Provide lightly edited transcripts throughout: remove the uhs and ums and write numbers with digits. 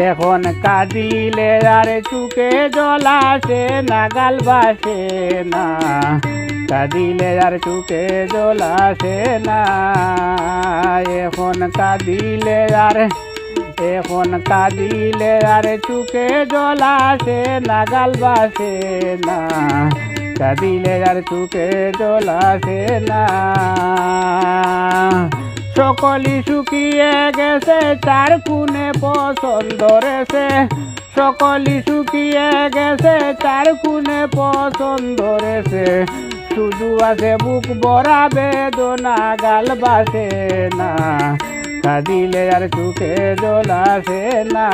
এখন কাঁদিলে আর চুকে জল আসে না, গাল বাসে না। কাঁদিলে আর চুকে জল আসে না। এখন কাঁদিলে আর চুকে জল আসে না, গাল বাসে না। কাঁদিলে আর চুকে জল আসে না। সকলি শুকিয়ে গেছে, চার কোণে পছন্দ রেছে। সকলি শুকিয়ে গেছে, চার কোণে পছন্দ রেছে। শুধু আছে বুক ভরা বেদনা, গাল বাসে না। কাঁদিলে আর চোখে জল আসে না।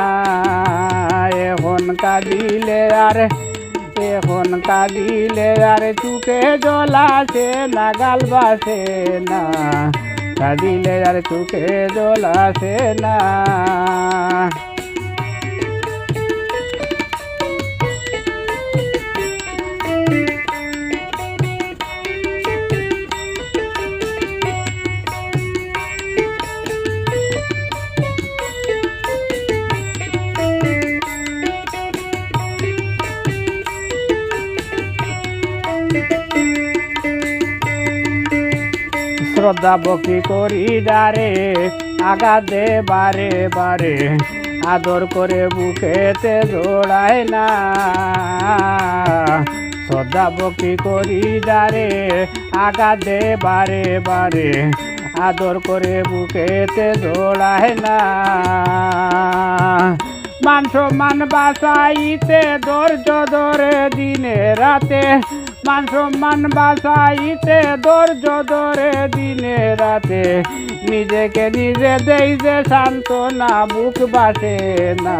এখন কাঁদিলে আর চোখে জল আসে না, গাল বাসে না। কাঁদিলে আর চোখে জল আসে না। শ্রদ্ধা ভক্তি করি যারে, আগা দে বারে বারে। আদর করে বুকেতে জোড়ায় না। শ্রদ্ধা ভক্তি করি যারে, আগা দে বারে বারে। আদর করে বুকেতে জোড়ায় না। মান সম্মান বাঁচাইতে ধৈর্য ধরে দিনে রাতে। মান সম্মান বাঁচাইতে ধৈর্য ধরে দিনে রাতে। নিজেকে নিজে দেই যে সান্ত্বনা, বুক বাসে না।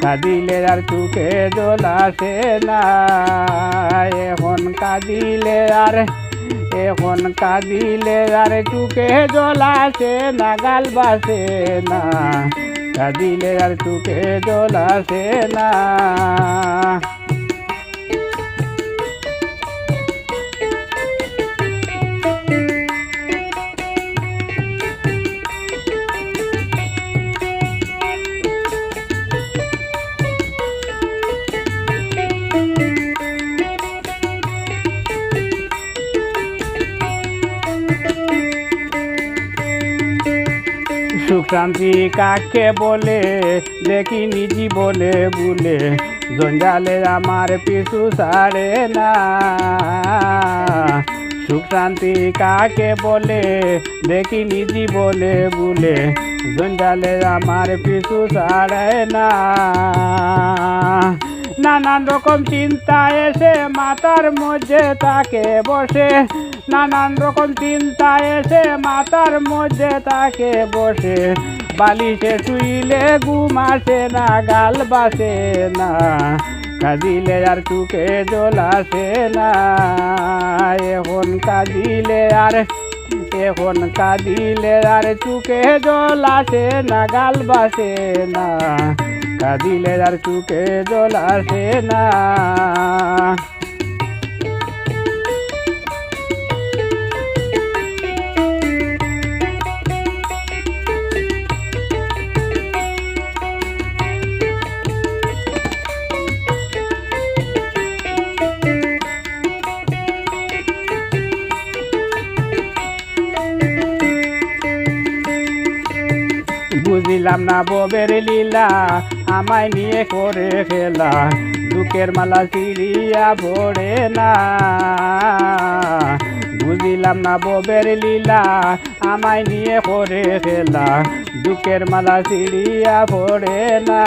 কাঁদিলে আর চোখে জল আসে না। এখন কাঁদিলে আর চোখে জল আসে না, গাল বাসে না। কাঁদিলে আর চোখে জল আসে না। সুখ শান্তি কাকে বলে, দেখিনি জীবনে ভুলে। জঞ্জালে আমার পিছু ছাড়ে না। সুখ শান্তি কাকে বলে, দেখিনি জীবনে ভুলে। জঞ্জালে আমার পিছু ছাড়ে না। নানান রকম চিন্তা এসে মাথার মধ্যে তাকে বসে। নানান রকম চিন্তা এসে মাথার মধ্যে তাকে বসে। বালিশে শুইলে ঘুম আসে না, গাল বাসে না। কাঁদিলে আর চোখে জল আসে না। এখন কাঁদিলে আর চোখে জল আসে না, গাল বাসে না। কাঁদিলে আর চোখে জল আসে না। বুঝিলাম না ববের লীলা, আমায় নিয়ে করে খেলা। দুঃখের মালা চিড়িয়া ভরে না। বুঝিলাম না ববের লীলা, আমায় নিয়ে করে খেলা। দুঃখের মালা চিড়িয়া ভরে না।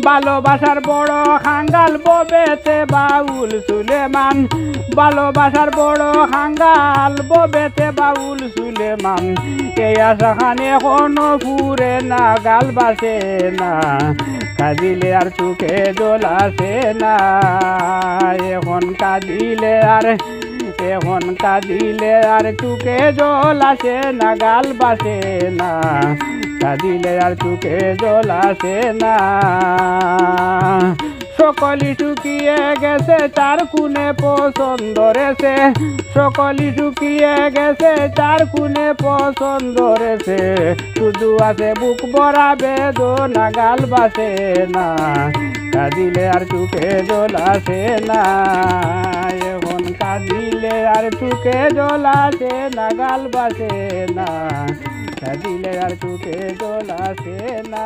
ভালোবাসার বড় খাঙ্গাল ববেতে বাউল সুলেমান। ভালোবাসার বড় খাঙ্গাল ববেতে বাউল সুলেমান। এই আশাখানে এখনো ফুরে না, গাল বাসে না। কাঁদিলে আর চোখে জল আসে না। এখন কাঁদিলে আর চোখে জল আসে না, গাল বাসে না। কাঁদিলে আর চোখে জল আসে না। সকলি শুকিয়ে গেছে চার খুনে পছন্দ রেছে, সকলি শুকিয়ে গেছে চার খুনে পছন্দ রেছে, শুধু আছে বুক ভরা বেদনা গাল বাসে না, কাঁদিলে আর চোখে জল আসে না, এখন কাঁদিলে আর চোখে জল আসে না, গাল বাসে না, কাঁদিলে আর চোখে জল আসে না।